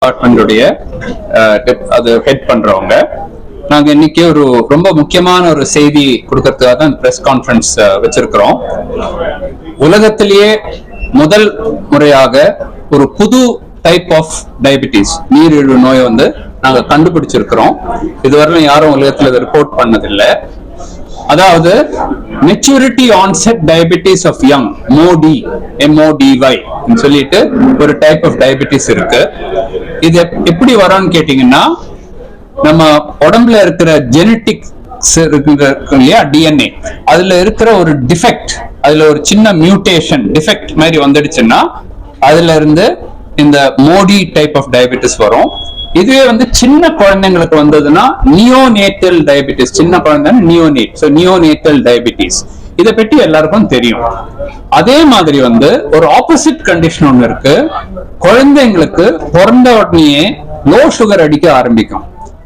டிபார்ட்மெண்டோடைய அது ஹெட் பண்றவங்க. நாங்க இன்னைக்கு ஒரு ரொம்ப முக்கியமான ஒரு செய்தி கொடுக்கறதுக்காக தான் பிரஸ் கான்ஃபரன்ஸ் வச்சிருக்கிறோம். உலகத்திலேயே முதல் முறையாக ஒரு புது டைப் ஆஃப் டயபிட்டிஸ், நீரிழிவு நோயை வந்து நாங்க கண்டுபிடிச்சிருக்கிறோம். இதுவரையிலும் யாரும் உலகத்துல இதை ரிப்போர்ட் பண்ணதில்லை. அதாவது maturity onset diabetes of young, MODY சொல்லிட்டு ஒரு டைப் ஆஃப் டயபிட்டிஸ் இருக்கு. இது எப்படி வரும்னு கேட்டீங்கன்னா, நம்ம உடம்புல இருக்கிற ஜெனட்டிக்ஸ் இல்லையா, DNA, அதுல இருக்கிற ஒரு டிஃபெக்ட், அதுல ஒரு சின்ன மியூட்டேஷன் டிஃபெக்ட் மாதிரி வந்துடுச்சுன்னா அதுல இருந்து இந்த MODY டைப் ஆஃப் டயபிட்டிஸ் வரும். இதுவே வந்து சின்ன குழந்தைங்களுக்கு வந்ததுன்னா நியோனேட்டல் டயபிட்டிஸ், சின்ன குழந்தை நியோனேட், சோ நியோனேட்டல் டயபிட்டிஸ். இதை பற்றி எல்லாருக்கும் தெரியும். அதே மாதிரி வந்து ஒரு ஆப்போசிட் கண்டிஷன் ஒண்ணு இருக்கு. குழந்தைங்களுக்கு பிறந்த உடனே லோ சுகர் அடிக்க ஆரம்பிக்கும்.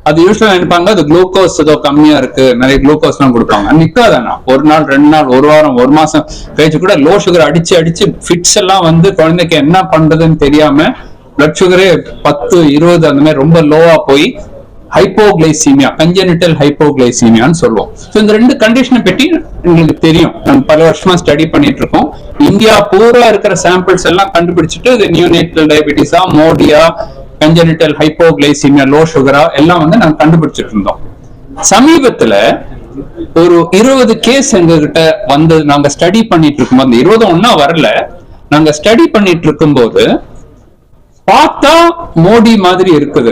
அது யூஸ்வலா நினைப்பாங்க அது குளுக்கோஸ் ஏதோ கம்மியா இருக்கு, நிறைய குளுக்கோஸ் எல்லாம் கொடுப்பாங்க. நிக்காதானா, ஒரு நாள் 2 நாள், ஒரு வாரம், ஒரு மாசம் கழிச்சு கூட லோ சுகர் அடிச்சு அடிச்சு ஃபிட்ஸ் எல்லாம் வந்து குழந்தைக்கு என்ன பண்றதுன்னு தெரியாம பிளட் சுகரே 10, 20 அந்த மாதிரி ரொம்ப லோவா போய் ஹைப்போகிளைசீமியா, கன்ஜெனிட்டல் ஹைப்போகிளைசீமியான்னு சொல்லுவோம். இந்த 2 கண்டிஷனை பற்றி உங்களுக்கு தெரியும். நம்ம பல வருஷமா ஸ்டடி பண்ணிட்டு இருக்கோம். இந்தியா பூரா இருக்கிற சாம்பிள்ஸ் எல்லாம் கண்டுபிடிச்சிட்டு இது நியோனேட்டல் டயபிட்டிஸா, மோடியா, கன்ஜெனிட்டல் ஹைப்போகிளைசீமியா, லோ சுகரா எல்லாம் வந்து நாங்க கண்டுபிடிச்சிட்டு இருந்தோம். சமீபத்துல ஒரு 20 கேஸ் எங்ககிட்ட வந்து நாங்க ஸ்டடி பண்ணிட்டு இருக்கும். அந்த 20 ஒன்னா வரல, நாங்க ஸ்டடி பண்ணிட்டு இருக்கும்போது பார்த்தா மோடி மாதிரி இருக்குது.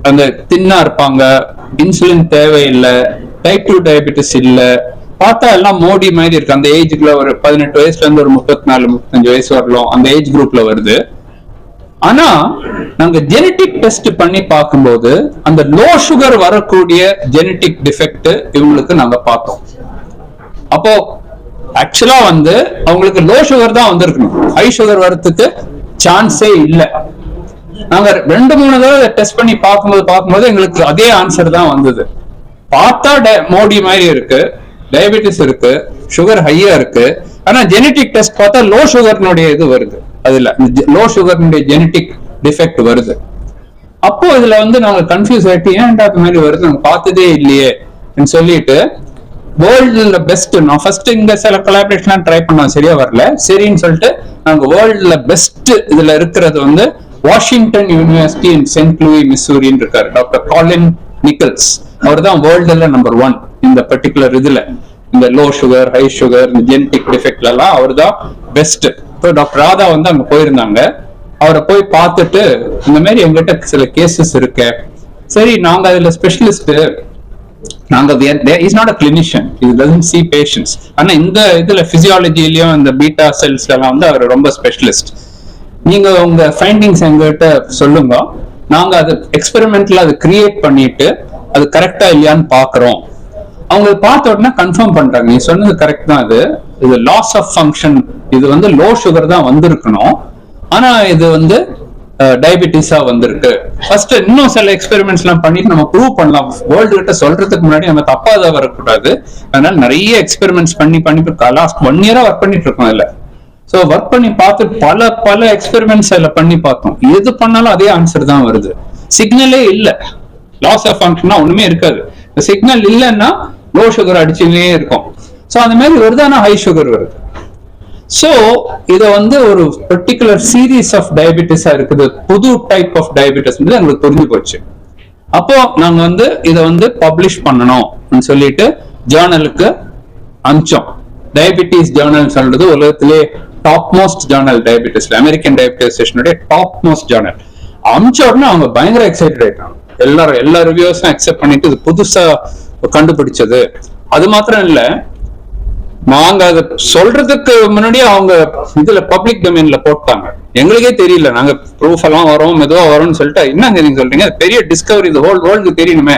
அந்த தின்னா இருப்பாங்க, இன்சுலின் தேவையில்லை, டைப் 2 டயபிட்டிஸ் இல்ல, பார்த்தா எல்லாம் மோடி மாதிரி இருக்கு. அந்த ஏஜ்ல ஒரு 18 வயசுல இருந்து ஒரு 34, 35 வயசு வரலாம், அந்த ஏஜ் குரூப்ல வருது. ஆனா நாங்க ஜெனட்டிக் டெஸ்ட் பண்ணி பார்க்கும்போது அந்த லோ சுகர் வரக்கூடிய ஜெனட்டிக் டிஃபெக்ட் இவங்களுக்கு நாங்க பார்த்தோம். அப்போ ஆக்சுவலா வந்து அவங்களுக்கு லோ சுகர் தான் வந்திருக்கணும், ஹை சுகர் வரதுக்கு சான்ஸே இல்லை. நாங்க 2-3 தடவை டெஸ்ட் பண்ணி பார்க்கும்போது எங்களுக்கு அதே ஆன்சர் தான் வந்தது. பார்த்தா மோடி மாதிரி இருக்கு, டயபிட்டிஸ் இருக்கு, சுகர் ஹையா இருக்கு. ஆனா ஜெனட்டிக் டெஸ்ட் பார்த்தா லோ சுகர்னுடைய இது வருது, அதுல லோ சுகர்னுடைய ஜெனட்டிக் டிஃபெக்ட் வருது. அப்போ இதுல வந்து நாங்க கன்ஃபியூஸ் ஆயிட்டு ஏன் அது மாதிரி வருது, நாங்க பார்த்ததே இல்லையே சொல்லிட்டு வேர்ல்டுல பெஸ்ட், நான் ஃபர்ஸ்ட் இங்க சில கொலாபரேஷன் ட்ரை பண்ணோம், சரியா வரல. சரின்னு சொல்லிட்டு நாங்க வேர்ல்டுல பெஸ்ட் இதுல இருக்கிறது வந்து Washington university in saint Louis, மிசூரின்னு இருக்காரு டாக்டர் காலின் நிக்கல்ஸ். அவர் தான் வேர்ல்டுல நம்பர் 1 இந்த பர்டிகுலர் இதுல, இந்த லோ சுகர், ஹை சுகர், இந்த ஜெனட்டிக் டிஃபெக்ட்ல எல்லாம் அவர் தான் பெஸ்ட். இப்போ டாக்டர் ராதா வந்து அங்க போயிருந்தாங்க. அவரை போய் பார்த்துட்டு இந்த மாதிரி எங்கிட்ட சில கேசஸ் இருக்கு, சரி நாங்க அதுல ஸ்பெஷலிஸ்ட், நாங்க இஸ் நாட் அ கிளினிஷியன், இது டசன்ட் see patients. ஆனா இந்த இதுல பிசியாலஜிலயும் இந்த பீட்டா செல்ஸ் எல்லாம் வந்து அவர் ரொம்ப ஸ்பெஷலிஸ்ட். நீங்க உங்க ஃபைண்டிங்ஸ் எங்கிட்ட சொல்லுங்க, நாங்க அது எக்ஸ்பெரிமெண்ட்ல அது கிரியேட் பண்ணிட்டு அது கரெக்டா இல்லையான்னு பாக்குறோம். அவங்க பார்த்த உடனே கன்ஃபார்ம் பண்றாங்க, நீ சொன்னது கரெக்ட் தான், இது லாஸ் ஆஃப் ஃபங்க்ஷன், இது வந்து லோ சுகர் தான் வந்திருக்கணும், ஆனா இது வந்து டயபிட்டிஸா வந்திருக்கு. ஃபர்ஸ்ட் இன்னும் சில எக்ஸ்பெரிமெண்ட்ஸ் எல்லாம் பண்ணிட்டு நம்ம ப்ரூவ் பண்ணலாம். வேர்ல்டு கிட்ட சொல்றதுக்கு முன்னாடி நம்ம தப்பாத வரக்கூடாது. அதனால நிறைய எக்ஸ்பெரிமெண்ட்ஸ் பண்ணி லாஸ்ட் 1 இயரா ஒர்க் பண்ணிட்டு இருக்கோம் இல்ல. சோ ஒர்க் பண்ணி பார்த்து பல எக்ஸ்பெரிமெண்ட்ஸ் அதுல பண்ணி பார்த்தோம். எது பண்ணாலும் அதே ஆன்சர் தான் வருது. சிக்னலே இல்ல, லாஸ் ஆஃப் ஃபங்க்ஷனா ஒண்ணுமே இருக்காது. சிக்னல் இல்லைன்னா லோ சுகர் அடிச்சுனே இருக்கும். சோ அந்த மாதிரி வருது, ஹை சுகர் வருது. சோ இத வந்து ஒரு பர்டிகுலர் சீரீஸ் ஆஃப் டயபிட்டிஸா இருக்குது, புது டைப் ஆஃப் டயபிட்டிஸ் எங்களுக்கு புரிஞ்சு போச்சு. அப்போ நாங்க வந்து இதை வந்து பப்ளிஷ் பண்ணணும் சொல்லிட்டு ஜேர்னலுக்கு அனுப்பிச்சோம். டயபிட்டிஸ் ஜேர்னல் சொல்றது உலகத்திலே டாப் மோஸ்ட் ஜேர்னல், டயபிட்டிஸ்ல அமெரிக்கன் டயபிட்டிஸ் அசோசியேஷனுடைய டாப் மோஸ்ட் ஜேர்னல். அமிச்ச உடனே அவங்க பயங்கர எக்ஸைட்டட் ஆயிட்டாங்க. எல்லா ரிவ்யூஸும் அக்செப்ட் பண்ணிட்டு இது புதுசா கண்டுபிடிச்சது. அது மாத்திரம் இல்ல, நாங்க அதை சொல்றதுக்கு முன்னாடியே அவங்க இதுல பப்ளிக் டொமைன்ல போட்டாங்க. எங்களுக்கே தெரியல, நாங்க ப்ரூஃப் எல்லாம் வரும் மெதுவா வரும்னு சொல்லிட்டு, என்னங்க நீங்க சொல்றீங்க, பெரிய டிஸ்கவரி, இது ஹோல் வேர்ல்டுக்கு தெரியணுமே.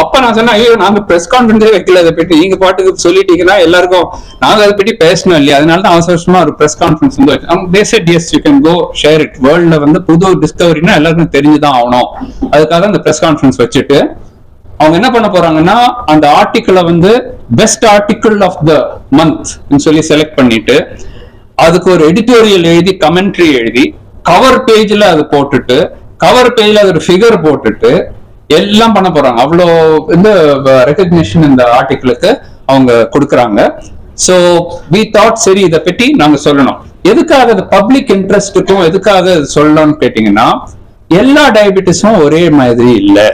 அப்ப நான் சொன்னேன், ஐயோ நாங்க பிரஸ் கான்ஃபரன்ஸே வைக்கல, அதை பற்றி நீங்க பாட்டுக்கு சொல்லிட்டீங்கன்னா எல்லாருக்கும் நாங்க அதை பற்றி பேசணும் இல்லையா, அதனாலதான் அவசரமா ஒரு பிரஸ் கான்ஃபரன்ஸ் வந்து ஷேர் இட். வேர்ல்ட்ல வந்து புது டிஸ்கவரினா எல்லாருக்கும் தெரிஞ்சுதான் ஆகணும். அதுக்காக அந்த பிரஸ் கான்ஃபரன்ஸ் வச்சுட்டு அவங்க என்ன பண்ண போறாங்கன்னா, அந்த ஆர்டிக்கிளை வந்து best article of the month சொல்லி செலக்ட் பண்ணிட்டு அதுக்கு ஒரு எடிட்டோரியல் எழுதி, கமெண்ட்ரி எழுதி, கவர் பேஜ்ல அது போட்டுட்டு கவர் பேஜ்ல ஒரு ஃபிகர் போட்டுட்டு எல்லாம் பண்ண போறாங்க. அவ்வளோ இந்த ரெகக்னிஷன் இந்த ஆர்டிகிளுக்கு அவங்க கொடுக்குறாங்க. ஸோ வி தாட் சரி இதை பற்றி நாங்க சொல்லணும். எதுக்காக அது பப்ளிக் இன்ட்ரெஸ்ட்டுக்கும் எதுக்காக சொல்லணும்னு கேட்டீங்கன்னா, எல்லா டயபிட்டிஸும் ஒரே மாதிரி இல்லை.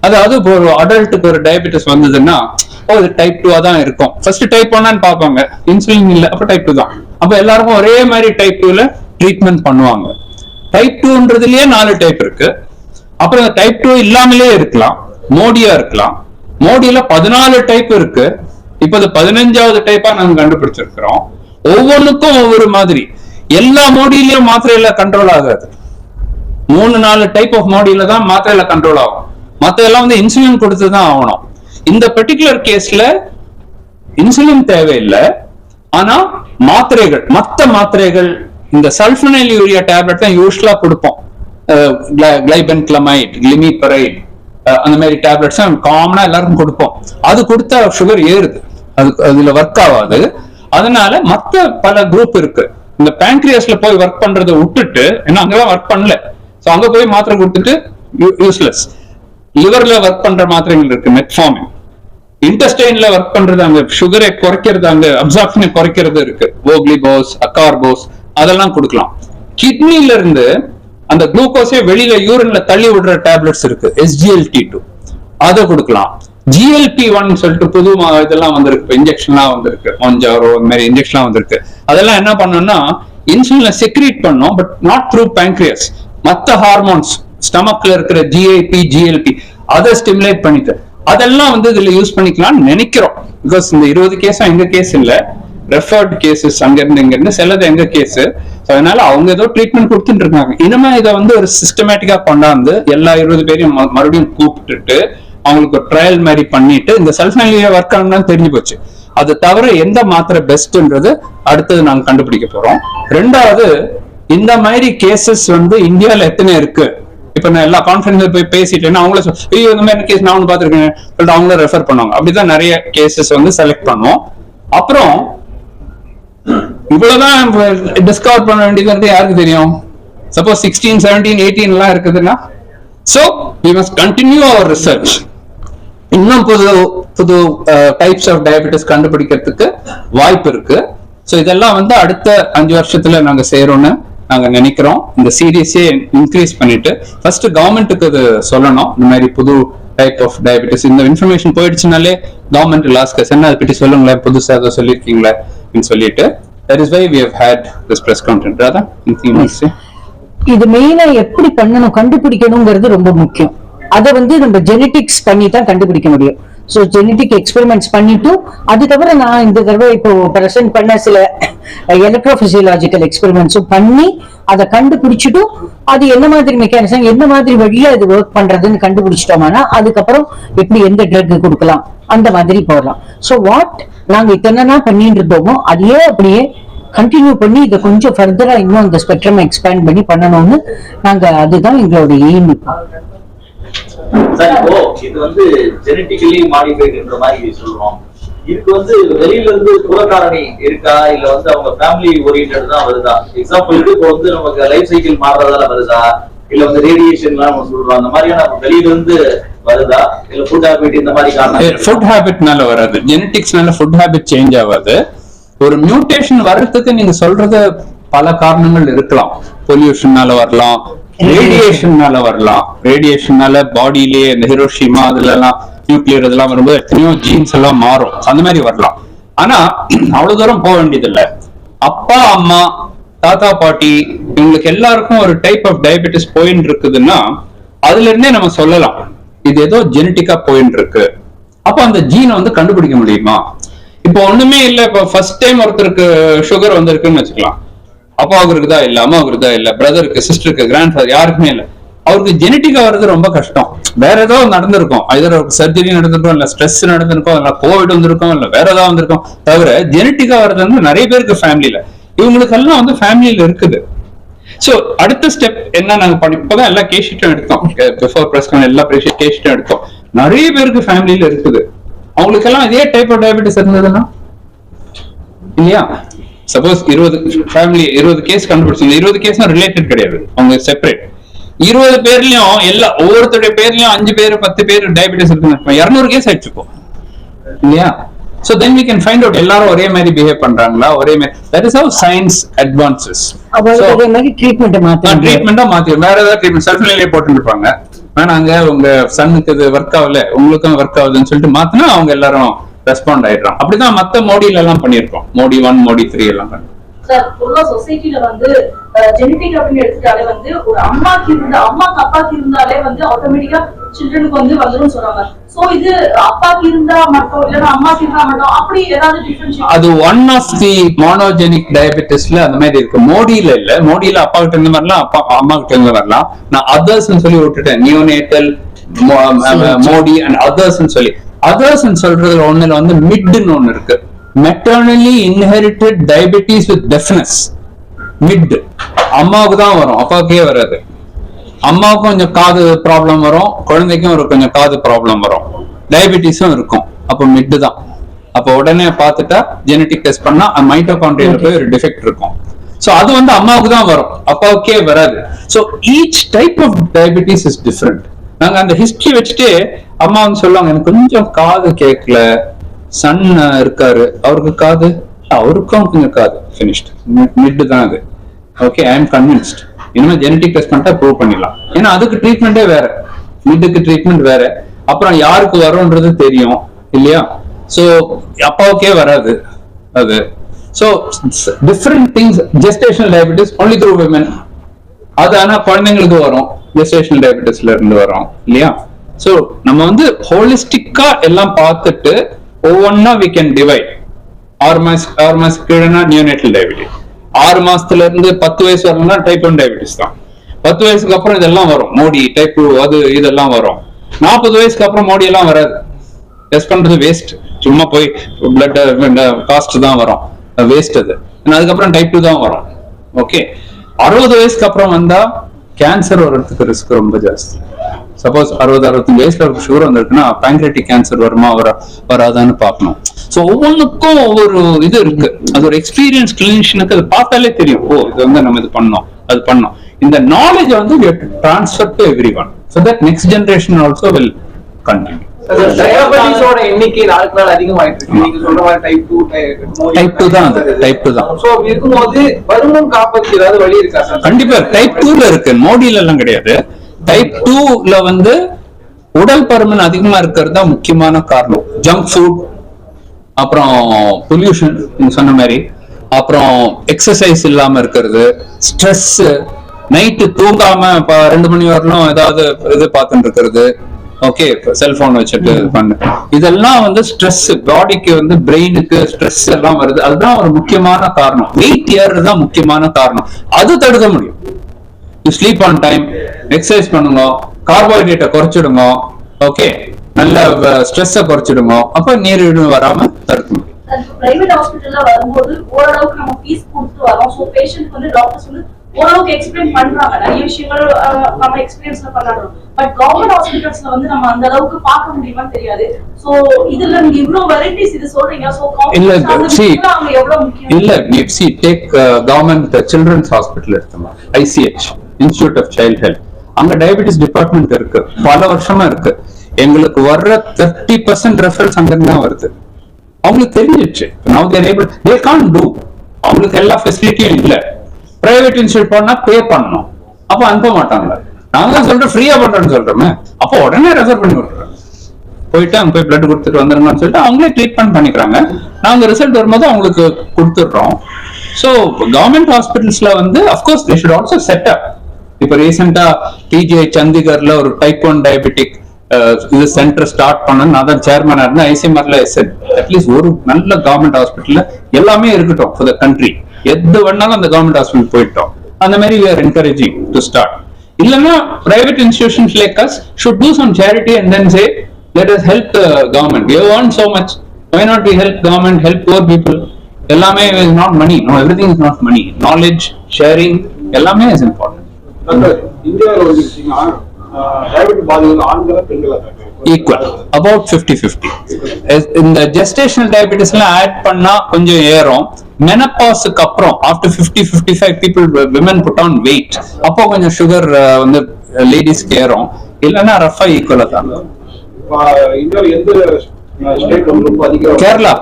அதாவது இப்போ ஒரு அடல்ட்டுக்கு ஒரு டயபிட்டிஸ் வந்ததுன்னா இது டைப் 2 தான் இருக்கும். ஃபர்ஸ்ட் டைப் 1 பார்ப்பாங்க, இன்சுலின் இல்லை, அப்ப டைப் 2 தான். அப்ப எல்லாருக்கும் ஒரே மாதிரி டைப் 2ல ட்ரீட்மெண்ட் பண்ணுவாங்க. டைப் 2ன்றதுலயே 4 டைப் இருக்கு. அப்புறம் டைப் 2 இல்லாமலே இருக்கலாம், மோடியா இருக்கலாம். மோடியில 14 டைப் இருக்கு. இப்ப அது 15வது டைப்பா நாங்க கண்டுபிடிச்சிருக்கிறோம். ஒவ்வொன்றுக்கும் ஒவ்வொரு மாதிரி. எல்லா மோடியிலயும் மாத்திரையில கண்ட்ரோல் ஆகாது. 3-4 டைப் ஆஃப் மோடியில தான் மாத்திரையில கண்ட்ரோல் ஆகும். மத்ததெல்லாம் வந்து இன்சுலின் கொடுத்துதான் ஆகணும். இந்த பர்டிகுலர் கேஸ்ல இன்சுலின் தேவையில்லை, ஆனா மாத்திரைகள், மற்ற மாத்திரைகள், இந்த சல்பனைல் யூரியா டேப்லெட் தான் யூஸ்வலா கொடுப்போம். கிளைபென்கிளமைட், கிளிமிபரைட், அந்த மாதிரி டேப்லெட்ஸ் காமனா எல்லாருக்கும் கொடுப்போம். அது கொடுத்தா சுகர் ஏறுது, அதுல ஒர்க் ஆகாது. அதனால மற்ற பல குரூப் இருக்கு. இந்த பேங்க்ரியாஸ்ல போய் ஒர்க் பண்றதை விட்டுட்டு, ஏன்னா அங்கதான் ஒர்க் பண்ணல, சோ அங்க போய் மாத்திரை கொடுத்துட்டு யூஸ்லெஸ். லிவர்ல ஒர்க் பண்ற மாத்திரைகள் இருக்கு, மெட்ஃபார்மின். இன்டெஸ்டைன்ல ஒர்க் பண்றது, அங்க சுகரை குறைக்கிறது, அங்க அப்சார்ப்ஷனை குறைக்கிறது இருக்கு, வோக்லிபோஸ், அகார்போஸ், அதெல்லாம் கொடுக்கலாம். கிட்னில இருந்து அந்த குளுக்கோஸே வெளியில யூரின்ல தள்ளி விடுற டேப்லெட்ஸ் இருக்கு, SGLT2, அதை கொடுக்கலாம். GLP-1 சொல்லிட்டு புது இதெல்லாம் வந்திருக்கு, இன்ஜெக்ஷன்லாம் வந்திருக்கு, மொஞ்சாரோ இந்த மாதிரி இன்ஜெக்ஷன்லாம் வந்திருக்கு. அதெல்லாம் என்ன பண்ணணும்னா இன்சுலினை செக்ரீட் பண்ணும், பட் நாட் த்ரூ பேங்க்ரியாஸ். மற்ற ஹார்மோன்ஸ் ஸ்டமக்ல இருக்கிற GIP, GLP அதை ஸ்டிமுலேட் பண்ணிட்டு அதெல்லாம் வந்து இதுல யூஸ் பண்ணிக்கலாம்னு நினைக்கிறோம். பிகாஸ் இந்த 20 கேஸும் எங்க கேஸ் இல்ல, ரெஃபர்ட் கேசஸ் அங்க இருந்து இங்க இருந்து, சிலது எங்க கேஸ். அதனால அவங்க ஏதோ ட்ரீட்மெண்ட் கொடுத்துட்டு இருக்காங்க. இனிமே இதை வந்து ஒரு சிஸ்டமேட்டிக்கா கொண்டாந்து எல்லா 20 பேரையும் மறுபடியும் கூப்பிட்டுட்டு அவங்களுக்கு ஒரு ட்ரையல் மாதிரி பண்ணிட்டு, இந்த சல்ஃபனைல் ஒர்க் ஆகணும்னு தெரிஞ்சு போச்சு. அது தவிர எந்த மாத்திரை பெஸ்ட்ன்றது அடுத்தது நாங்க கண்டுபிடிக்க போறோம். ரெண்டாவது, இந்த மாதிரி கேசஸ் வந்து இந்தியால எத்தனை இருக்கு. இப்ப நான் எல்லா கான்ஃபரன்ஸ்ல போய் பேசிட்டேன்னா அவங்கள ஐயோ இந்த மாதிரி கேஸ் நான் பாத்துருக்கேன் சொல்லிட்டு அவங்கள ரெஃபர் பண்ணுவாங்க. அப்படிதான் நிறைய கேசஸ் வந்து செலக்ட் பண்ணுவோம். அப்புறம் இவ்வளவுதான் டிஸ்கவர் பண்ண வேண்டியது யாருக்கு தெரியும்? சப்போஸ் 16, 17, 18 எல்லாம் இருக்குதுன்னா, so we must continue our research. இன்னும் புது புது டைப்ஸ் ஆஃப் டயபிட்டிஸ் கண்டுபிடிக்கிறதுக்கு வாய்ப்பு இருக்கு. ஸோ இதெல்லாம் வந்து அடுத்த 5 வருஷத்துல நாங்க செய்யறோம்னு நாங்க நினைக்கிறோம். இந்த சீரீஸே இன்க்ரீஸ் பண்ணிட்டு ஃபர்ஸ்ட் கவர்மெண்ட்டுக்கு அது சொல்லணும். இந்த மாதிரி புது டைப் ஆஃப் டயபிட்டிஸ் இந்த இன்ஃபர்மேஷன் போயிடுச்சுனாலே கவர்மெண்ட் லாஸ்ட் என்ன அதை பற்றி சொல்லுங்களேன், புதுசா அதை சொல்லியிருக்கீங்களே அப்படின்னு சொல்லிட்டு, that is why we have had this press conference. Radha, anything you want to say? இது மெயினா எப்படி பண்ணணும், கண்டுபிடிக்கணுங்கிறது ரொம்ப முக்கியம். அதை வந்து நம்ம ஜெனட்டிக்ஸ் பண்ணி தான் கண்டுபிடிக்க முடியும். ஸோ ஜெனட்டிக் எக்ஸ்பெரிமெண்ட்ஸ் பண்ணிட்டு, அது தவிர நான் இந்த தடவை இப்போ பிரசன்ட் பண்ண சில எலக்ட்ரோபிசியலாஜிக்கல் எக்ஸ்பெரிமெண்ட்ஸும் பண்ணி அதை கண்டுபிடிச்சிட்டும், அது என்ன மாதிரி மெக்கானிசம், என்ன மாதிரி வழியா இது ஒர்க் பண்றதுன்னு கண்டுபிடிச்சிட்டோம்னா அதுக்கப்புறம் எப்படி எந்த ட்ரக் கொடுக்கலாம் அந்த மாதிரி போகலாம். ஸோ நாங்க இத்தனை பண்ணிட்டு இருந்தோமோ அதையே அப்படியே கண்டினியூ பண்ணி இதை கொஞ்சம் ஃபர்தரா இன்னும் அந்த ஸ்பெக்ட்ரம் எக்ஸ்பேண்ட் பண்ணி பண்ணணும்னு நாங்க, அதுதான் எங்களோட எய்ம். சார், இப்போ இது வந்து ஜெனட்டிக்கலி மாடிஃபைடுன்ற மாதிரி சொல்றோம். இதுக்கு வந்து வெளியில இருந்து புறக்காரணி இருக்கா, இல்ல வந்து அவங்க ஃபேமிலி ஓரியன்டட் தான் வருதா? எக்ஸாம்பிளுக்கு இப்போ வந்து நமக்கு லைஃப் சைக்கிள் மாறுறதால வருதா, இல்ல வந்து ரேடியேஷன்லாம் நம்ம சொல்றோம், அந்த மாதிரியான வெளியில இருந்து வருதா, இல்ல ஃபுட் ஹாபிட் இந்த மாதிரி காரணம்? ஃபுட் ஹாபிட்னால வராது, ஜெனட்டிக்ஸ்னால ஃபுட் ஹாபிட் சேஞ்ச் ஆகாது. ஒரு மியூட்டேஷன் வர்றதுக்கு நீங்க சொல்றது பல காரணங்கள் இருக்கலாம். பொல்யூஷன்னால வரலாம், ரேடியேஷன்னால வரலாம். ரேடியேஷன்னால பாடியிலேயே இந்த ஹிரோஷிமா அதுல எல்லாம் நியூக்ளியர் இதெல்லாம் வரும்போது எத்தனையோ ஜீன்ஸ் எல்லாம் மாறும், அந்த மாதிரி வரலாம். ஆனா அவ்வளவு தூரம் போக வேண்டியது இல்லை. அப்பா அம்மா தாத்தா பாட்டி இவங்களுக்கு எல்லாருக்கும் ஒரு டைப் ஆஃப் டயபெட்டிஸ் போயின்னு இருக்குதுன்னா அதுல இருந்தே நம்ம சொல்லலாம் இது ஏதோ ஜெனட்டிக்கா போயின்னு இருக்கு. அப்ப அந்த ஜீனை வந்து கண்டுபிடிக்க முடியுமா? இப்போ ஒண்ணுமே இல்லை, இப்போ ஃபர்ஸ்ட் டைம் ஒருத்தருக்கு சுகர் வந்திருக்குன்னு வச்சுக்கலாம். அப்பாவுக்கு இருக்குதா இல்ல, அம்மாவுக்கு இருக்குதா இல்ல, பிரதருக்கு, சிஸ்டருக்கு, கிராண்ட் ஃபாதர் யாருக்குமே இல்லை. அவருக்கு ஜெனட்டிக்கா வர்றது ரொம்ப கஷ்டம். வேற ஏதோ நடந்திருக்கும், either சர்ஜரி நடந்திருக்கும், இல்ல ஸ்ட்ரெஸ் நடந்திருக்கும், இல்ல கோவிட் வந்திருக்கும், இல்ல வேற ஏதாவது வந்திருக்கும். தவிர ஜெனட்டிக்கா வர்றது வந்து நிறைய பேருக்கு ஃபேமிலியில, இவங்களுக்கு எல்லாம் வந்து ஃபேமிலியில இருக்குது. சோ அடுத்த ஸ்டெப் என்ன நாங்க இப்பதான் எல்லா கேஷீட்டும் எடுத்தோம், பிஃபோர் பிரஸ் எல்லா கேஷீட்டும் எடுத்தோம். நிறைய பேருக்கு ஃபேமிலியில இருக்குது. அவங்களுக்கு எல்லாம் இதே டைப் ஆஃப் டயபெட்டிஸ் இருந்ததுன்னா இல்லையா? சப்போஸ் 20 ஃபேமிலி 20 கேஸ் கண்டுபிடிச்சாங்க, 20 கேஸ் ரிலேட்டட் கிடையாது, அவங்க செப்பரேட். 20 பேர்லயும் ஒவ்வொருத்தருடைய பேர்லயும் 5 பேர் 10 பேர் டயபிட்டிஸ் இருக்குன்னு 200 கேஸ் ஆயிடுச்சுப்போம் இல்லையா? So then we can find out எல்லாரும் ஒரே மாதிரி பிஹேவ் பண்றாங்களா, ஒரே மாதிரி. That is how science advances. அதே மாதிரி ட்ரீட்மெண்ட் மாத்தி வேற ஏதாவது ட்ரீட்மெண்ட் செல்ஃப்லேயே போட்டு இருப்பாங்க. வேணாங்க உங்க சன்னுக்கு இது ஒர்க் ஆகல, உங்களுக்கும் ஒர்க் ஆகுதுன்னு சொல்லிட்டு மாத்தினா அவங்க எல்லாரும் ரெஸ்பாண்ட் ஆயிடுறாங்க. அப்படிதான் மத்த மோடியில எல்லாம் பண்ணிருக்கோம். மோடி 1 மோடி 3 எல்லாம் பண்ணிருக்கோம். சார் பொதுவா சொசைட்டில வந்து ஜெனடிக் அப்படின்னு எடுத்துட்டாலே வந்து ஒரு அம்மாக்கு அப்பாக்கு இருந்தாலே வந்து ஆட்டோமேட்டிக்கா சில்ட்ரனுக்கு வந்து வந்துரும் சொல்றாங்க. சோ இது அப்பாக்கு இருந்தா மட்டும் இல்லன்னா அம்மாக்கு இருந்தா மட்டும் அப்படி ஏதாவது டிஃபரன்ஷியேட்? அது ஒன் ஆஃப் தி மோனோஜெனிக் டயபெட்டிஸ்ல அந்த மாதிரி இருக்கு. மோடியில இல்ல. மோடியில அப்பா கிட்ட இருந்து வரலாம், அம்மா கிட்ட இருந்து வரலாம். நான் அதர்ஸ் சொல்லி விட்டுட்டேன். நியோனேட்டல் மோடி அண்ட் அதர்ஸ் சொல்லி. அதர்ஸ் சொல்றதுல ஒண்ணுல வந்து மிட்னு ஒண்ணு இருக்கு. Maternally inherited diabetes with deafness. MID அம்மாவுக்கு தான் வரும், அப்பாவுக்கே வராது. அம்மாவுக்கும் கொஞ்சம் காது ப்ராப்ளம் வரும், குழந்தைக்கும் ஒரு கொஞ்சம் காது ப்ராப்ளம் வரும், டயபெட்டிஸும் இருக்கும். அப்போ மிட் தான். அப்போ உடனே பார்த்துட்டா ஜெனடிக் டெஸ்ட் பண்ணா மைட்டோகாண்ட்ரியால போய் ஒரு டிஃபெக்ட் இருக்கும். சோ அது வந்து அம்மாவுக்கு தான் வரும், அப்பாவுக்கே வராது. So each type of diabetes is different. நாங்க அந்த ஹிஸ்டரி வச்சுட்டு அம்மா வந்து சொல்லுவாங்க, எனக்கு கொஞ்சம் காது கேட்கல, சன் இருக்காரு அவருக்கு காது, அவருக்கும் கொஞ்சம் காது ஃபினிஷ்ட், மிட் தான் அது. Okay, I am convinced. இனிமே ஜெனடிக் டெஸ்ட் பண்ணிட்டா ப்ரூவ் பண்ணிடலாம். ஏன்னா அதுக்கு ட்ரீட்மெண்டே வேற, மிட்டுக்கு ட்ரீட்மெண்ட் வேற. அப்புறம் யாருக்கு வரும்ன்றது தெரியும் இல்லையா? சோ அப்பாவுக்கே வராது அது. So different things. Gestational diabetes only through women. அது ஆனா குழந்தைங்களுக்கு வரும், ஜெஸ்டேஷனல் டயபெட்டிஸ்ல இருந்து வரும் இல்லையா? சோ நம்ம வந்து ஹோலிஸ்டிக்கா எல்லாம் பார்த்துட்டு ஒவ்வொன்னா we can divide. 6 மாசம் கீழனா நியோனேட்டல் டயபெட்டிஸ், 6 மாசத்துல இருந்து 10 வயசு வரணும்னா டைப் 1 டயபெட்டிஸ் தான். 10 வயசுக்கு அப்புறம் இதெல்லாம் வரும், மோடி டைப் 2 அது இதெல்லாம் வரும். 40 வயசுக்கு அப்புறம் மோடி எல்லாம் வராது. டெஸ்ட் பண்றது வேஸ்ட், சும்மா போய் பிளட் காஸ்ட் தான் வரும், வேஸ்ட் அது. அதுக்கப்புறம் டைப் 2 தான் வரும். ஓகே, 60 வயசுக்கு அப்புறம் வந்தா கேன்சர் வர்றதுக்கு ரிஸ்க் ரொம்ப ஜாஸ்தி. சப்போஸ் 60-65 வயசுல ஒரு சுகர் வந்திருக்குன்னா பேங்க்ரியாட்டிக் கேன்சர் வருமா வராதான்னு பார்க்கணும். சோ ஒவ்வொன்றுக்கும் ஒவ்வொரு இது இருக்கு. அது ஒரு எக்ஸ்பீரியன்ஸ் கிளினிஷியனுக்கு அது பார்த்தாலே தெரியும், ஓ இது வந்து நம்ம இது பண்ணோம் அது பண்ணோம். இந்த நாலேஜ் வந்து we have to transfer to everyone so that next generation also will continue. டயபெட்டிஸோட எண்ணிக்கை நாளுக்கு நாள் அதிகமாயிட்டு இருக்கு. நீங்க சொல்ற மாதிரி டைப் 2 தான் அது. டைப் 2 தான். சோ இருக்கும்போது வருமுன் காப்பதுக்கு ஏதாவது வழி இருக்கா சார்? கண்டிப்பா டைப் 2ல இருக்கு, மோடியில எல்லாம் கிடையாது. டைப் 2ல வந்து உடல் பருமன் அதிகமா இருக்கிறது தான் முக்கியமான காரணம். ஜங்க் ஃபுட், அப்புறம் பொல்யூஷன் நீங்க சொன்ன மாதிரி, அப்புறம் எக்ஸசைஸ் இல்லாம இருக்கிறது, ஸ்ட்ரெஸ், நைட்டு தூங்காம 2 மணி வரலும் ஏதாவது இது பார்த்துட்டு இருக்கிறது, ஓகே செல்போன் வச்சுட்டு பண்ணு, இதெல்லாம் வந்து ஸ்ட்ரெஸ். பாடிக்கு வந்து பிரெயினுக்கு ஸ்ட்ரெஸ் எல்லாம் வருது. அதுதான் ஒரு முக்கியமான காரணம். வெயிட் ஏறுறது தான் முக்கியமான காரணம். அது தடுக்க முடியும். You sleep on time, exercise பண்ணுங்க, கார்போஹைட்ரேட்டை குறைச்சிடுங்க, ஓகே நல்ல ஸ்ட்ரெஸ்ஸை குறைச்சிடுங்க, அப்ப நீரிழிவு வராம தடுக்க முடியும். பிரைவேட் ஹாஸ்பிட்டல்ல வரும்போது ஓரளவுக்கு நம்ம ஃபீஸ் கொடுத்து வரோம். சோ பேஷண்ட் வந்து டாக்டர்ஸ் வந்து ஓரளவுக்கு எக்ஸ்பிளைன் பண்றாங்க, நிறைய விஷயங்கள் நம்ம எக்ஸ்பீரியன்ஸ்ல பண்ணாங்க. பட் கவர்மெண்ட் ஹாஸ்பிட்டல்ஸ்ல வந்து நம்ம அந்த அளவுக்கு பார்க்க முடியுமான்னு தெரியாது. சோ இதுல நீங்க இவ்ளோ வெரைட்டிஸ் இது சொல்றீங்க. சோ இல்ல அவங்க எவ்வளவு முக்கியம்? இல்ல see take government children's hospital எடுத்தோம், ICH institute of child health. அங்க டயபெட்டிஸ் டிபார்ட்மெண்ட் இருக்கு, பல வருஷமா இருக்கு. எங்களுக்கு வர்ற 30% ரெஃபரன்ஸ் அங்க இருந்து தான் வருது. அவங்களுக்கு தெரிஞ்சிச்சு. now they are able, they can't do, அவங்களுக்கு எல்லா ஃபெசிலிட்டியும் இல்ல. பிரைவேட் இன்ஸ்டிடியூட் போனா பே பண்ணணும், அப்ப அனுப்ப மாட்டாங்க. நாங்க சொல்றோம் ஃப்ரீயா பண்றோம்னு சொல்றோமே, அப்போ உடனே ரெஃபர் பண்ணி விட்டுறோம். போயிட்டு அங்க போய் பிளட் கொடுத்துட்டு வந்துருங்கன்னு சொல்லிட்டு அவங்களே ட்ரீட்மெண்ட் பண்ணிக்கிறாங்க. நாங்க ரிசல்ட் வரும்போது அவங்களுக்கு கொடுத்துடுறோம். ஸோ கவர்மெண்ட் ஹாஸ்பிட்டல்ஸ்ல வந்து of course they should also set up. இப்ப ரீசெண்டா டிஜிஐ சண்டிகர்ல ஒரு டைப் 1 டயபெட்டிக் இது சென்டர் ஸ்டார்ட் பண்ண, நான் தான் சேர்மனா இருந்தேன். ஐசிஎம்ஆர்ல அட்லீஸ்ட் ஒரு நல்ல கவர்மெண்ட் ஹாஸ்பிட்டல்ல எல்லாமே இருக்கட்டும் ஃபார் த கண்ட்ரி. எது வேணாலும் அந்த கவர்மெண்ட் ஹாஸ்பிட்டல் போயிட்டோம். அந்த மாதிரி we are encouraging to start. இல்லன்னா private institutions like us should do some charity and then say let us help the government. We have earned so much, why not we help government, help poor people? எல்லாமே is not money. No, everything is not money. Knowledge sharing எல்லாமே is important. இந்தியாவில் வந்து diabetes பாதிகள் ஆண்களா பெண்களா? Equal, about 50-50. இந்த gestational diabetes எல்லாம் add பண்ணா கொஞ்சம் ஏறும். மெனபாஸ்க்கு அப்புறம் after 50-55 people women put on weight, அப்போ கொஞ்சம் சுகர் வந்து லேடிஸ்க்கு ஏறும், இல்லைன்னா ரஃபா ஈக்குவலா தான். கேரளா,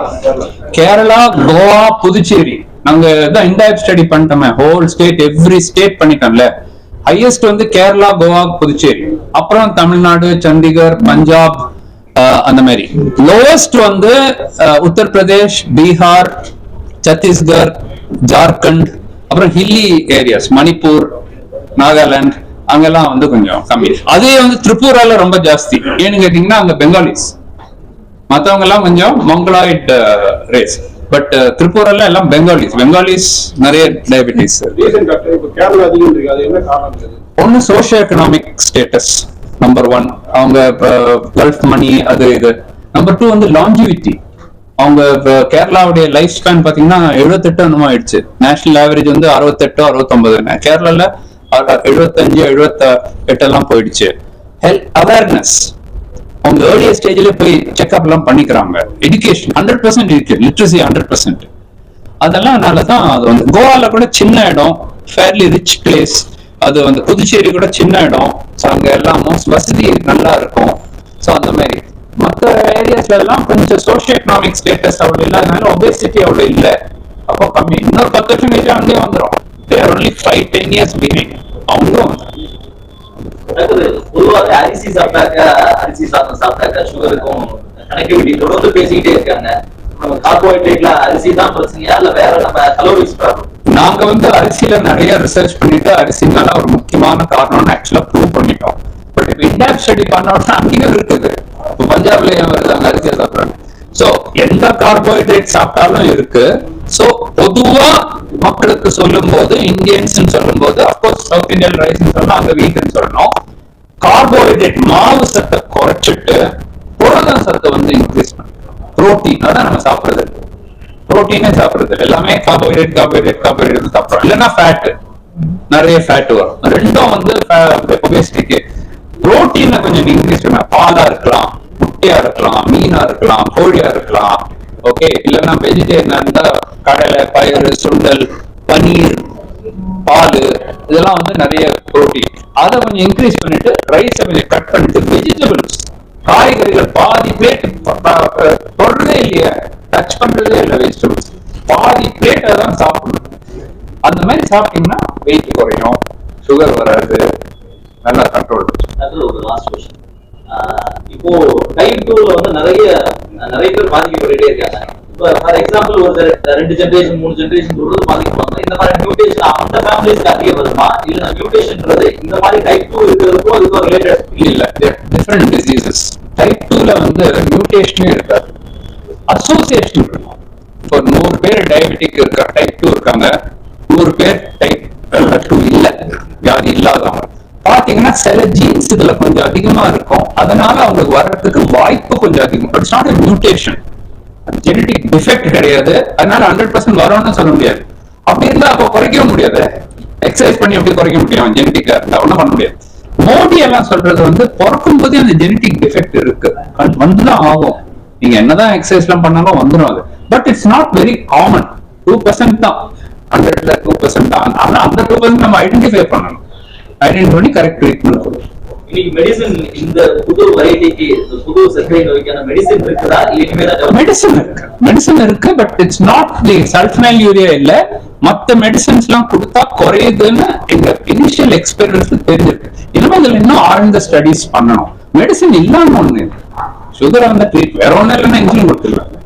கேரளா, கோவா, புதுச்சேரி நாங்க தான் இன்டைரக்ட் ஸ்டடி பண்ணிட்டோமே, ஹோல் ஸ்டேட் எவ்ரி ஸ்டேட் பண்ணிட்டோம்ல. ஹையஸ்ட் வந்து கேரளா, கோவா, புதுச்சேரி, அப்புறம் தமிழ்நாடு, சண்டிகர், பஞ்சாப், அந்த மாதிரி. லோவஸ்ட் வந்து உத்தரப்பிரதேஷ், பீகார், சத்தீஸ்கர், ஜார்க்கண்ட், அப்புறம் ஹில்லி ஏரியாஸ் மணிப்பூர், நாகாலாந்து, அங்கெல்லாம் வந்து கொஞ்சம் கம்மி. அதே வந்து திரிபுரால ரொம்ப ஜாஸ்தி. ஏன்னு கேட்டீங்கன்னா அங்க பெங்காலிஸ், மத்தவங்க எல்லாம் கொஞ்சம் மங்களாய்ட் ரேஸ். பட் திரிபுரால எல்லாம் பெங்காலிஸ் நிறைய டயபிட்டிஸ். ஒன்னு சோஷியோ எக்கனாமிக் ஸ்டேட்டஸ் நம்பர் 1, அவங்க கல்ஃப் மணி அது இது. நம்பர் 2 வந்து லாஞ்சிவிட்டி. அவங்க கேரளாவுடைய லைஃப் ஸ்பேன் பாத்தீங்கன்னா 78 என்னமோ ஆயிடுச்சு. நேஷனல் ஆவரேஜ் வந்து 68, 69. கேரளால 75, 78 எல்லாம் போயிடுச்சு. ஹெல்த் அவேர்னஸ், அவங்க ஏர்லியர் ஸ்டேஜ்ல போய் செக்அப் எல்லாம் பண்ணிக்கிறாங்க. எஜுகேஷன் 100% இருக்கு, லிட்ரஸி 100%. அதெல்லாம் அதனாலதான் அது வந்து கோவால கூட சின்ன இடம், ஃபேர்லி ரிச் பிளேஸ். அது வந்து புதுச்சேரி கூட சின்ன இடம், அங்க எல்லாம் வசதி நல்லா இருக்கும். ஸோ அந்த மாதிரி மற்ற ஏரியாஸ்ல எல்லாம் கொஞ்சம் சோஷியோ எக்கனாமிக் ஸ்டேட்டஸ் அவ்வளவு இல்லாதனால ஒபேசிட்டி அவ்வளவு இல்லை, அப்போ கம்மி. இன்னொரு 10 வருஷம் கழிச்சு அங்கே வந்துடும். தேர் ஒன்லி 5-10 years behind. அவங்களும் பொதுவாக அரிசி சாதம் சாப்பிட்டாக்க சுகருக்கும் கனெக்டிவிட்டி தொடர்ந்து பேசிக்கிட்டே இருக்காங்க. கார்போஹைட்ரேட்ல அரிசி தான் பிரச்சனையா இல்ல வேற நம்ம கலோரிஸ் ப்ராப்ளம்? நாங்க வந்து அரிசியில நிறைய ரிசர்ச் பண்ணிட்டு அரிசினால ஒரு முக்கியமான காரணம்னு ஆக்சுவலா ப்ரூவ் பண்ணிட்டோம். பட் இப்ப இன்டெப்த் ஸ்டடி பண்ணோம்னா அங்கேயும் இருக்குது. இப்போ பஞ்சாப்ல ஏன் வருது, அங்க அரிசியை சாப்பிடுறாங்க. சோ எந்த கார்போஹைட்ரேட் சாப்பிட்டாலும் இருக்கு. சோ பொதுவா மக்களுக்கு சொல்லும் போது, இந்தியன்ஸ் சொல்லும் போது, அப்கோர்ஸ் சவுத் இந்தியன் ரைஸ் சொல்லணும், அங்க வீக்குன்னு சொல்லணும். கார்போஹைட்ரேட் மாவு சத்தை குறைச்சிட்டு புரத சத்தை வந்து இன்க்ரீஸ் பண்ணணும். புரோட்டீன் அதான் நம்ம சாப்பிடுறது. புரோட்டீனே சாப்பிடுறது எல்லாமே கார்போஹைட்ரேட் சாப்பிடுறோம். இல்லைன்னா ஃபேட், நிறைய ஃபேட் வரும். ரெண்டும் வந்து ஒபேசிட்டிக்கு. புரோட்டீனை கொஞ்சம் இன்க்ரீஸ் பண்ண, பாலா இருக்கலாம், முட்டையா இருக்கலாம், மீனா இருக்கலாம், கோழியா இருக்கலாம். ஓகே, இல்லைன்னா வெஜிடேரியன் இருந்தா கடலை, பயிறு, சுண்டல், பனீர், பால், இதெல்லாம் வந்து நிறைய புரோட்டீன். அதை கொஞ்சம் இன்க்ரீஸ் பண்ணிட்டு ரைஸை கொஞ்சம் கட் பண்ணிட்டு வெஜிடபிள்ஸ், காய்கறிகள் பாதி பிளேட் தொடர்றதே இல்லையா, டச் பண்றதே இல்லை. வெஜிடபிள்ஸ் பாதி பிளேட்டை தான் சாப்பிடணும். அந்த மாதிரி சாப்பிட்டீங்கன்னா வெயிட் குறையும், சுகர் வராது, நல்லா கண்ட்ரோல். ஒரு லாஸ்ட் क्वेश्चन. இப்போ டைப் 2ல வந்து நிறைய பேர் பாதிக்கப்பட்டுட்டே இருக்காங்க. இப்போ ஃபார் எக்ஸாம்பிள் ஒரு 2 ஜெனரேஷன் 3 ஜெனரேஷன் தொடர்ந்து பாதிக்கப்படுவாங்க. இந்த மாதிரி மியூட்டேஷன் அந்த ஃபேமிலிஸ்க்கு அதிக வருமா, இல்ல மியூட்டேஷன்ன்றது இந்த மாதிரி டைப் 2 இருக்கிறதுக்கும் அதுக்கும் ரிலேட்டட் இல்ல? Different diseases. டைப் 2ல வந்து மியூட்டேஷனே இருக்காது, அசோசியேஷன் இருக்கும். இப்போ 100 பேர் டயபெட்டிக் இருக்கா, டைப் 2 இருக்காங்க, 100 பேர் டைப் 2 இல்ல, வியாதி இல்லாதவங்க பாத்தீங்கன்னா சில ஜீன்ஸ் இதுல கொஞ்சம் அதிகமா இருக்கும். அதனால அவங்களுக்கு வர்றதுக்கு வாய்ப்பு கொஞ்சம் அதிகம். It's not a mutation, genetic defect கிடையாது. அதனால 100% வரும்னு சொல்ல முடியாது. அப்படி இருந்தா அப்போ குறைக்க முடியாது. எக்ஸசைஸ் பண்ணி எப்படி குறைக்க முடியும்? ஜெனடிக்கா இருந்தா ஒன்றும் பண்ண முடியாது. மோடி எல்லாம் சொல்றது வந்து பிறக்கும் போதே அந்த ஜெனடிக் டிஃபெக்ட் இருக்கு, வந்துதான் ஆகும். நீங்க என்னதான் எக்ஸசைஸ் எல்லாம் பண்ணாலும் வந்துடும் அது. But it's not very common. 2% தான், 100ல 2% தான். ஆனா அந்த 2% நம்ம ஐடென்டிஃபை பண்ணணும். ஐடென்டிஃபை பண்ணி கரெக்ட் ட்ரீட்மெண்ட் கொடுக்கணும். இன்னைக்கு மெடிசன், இந்த புது வெரைட்டிக்கு, புது சர்க்கரை நோய்க்கான மெடிசன் இருக்குதா? மெடிசன் இருக்கு, but it's not the sulphonylurea இல்ல. மத்த மெடிசன்ஸ் எல்லாம் கொடுத்தா குறையுதுன்னு எங்க இனிஷியல் எக்ஸ்பெரிமெண்ட்ஸ் தெரிஞ்சிருக்கு. இன்னும் ஆழ்ந்த ஸ்டடிஸ் பண்ணணும். மெடிசன் இல்லாம ஒண்ணு சுகர் வந்து ட்ரீட், வேற ஒண்ணு இல்லைன்னா இன்சுலின் கொடுத்துருவாங்க.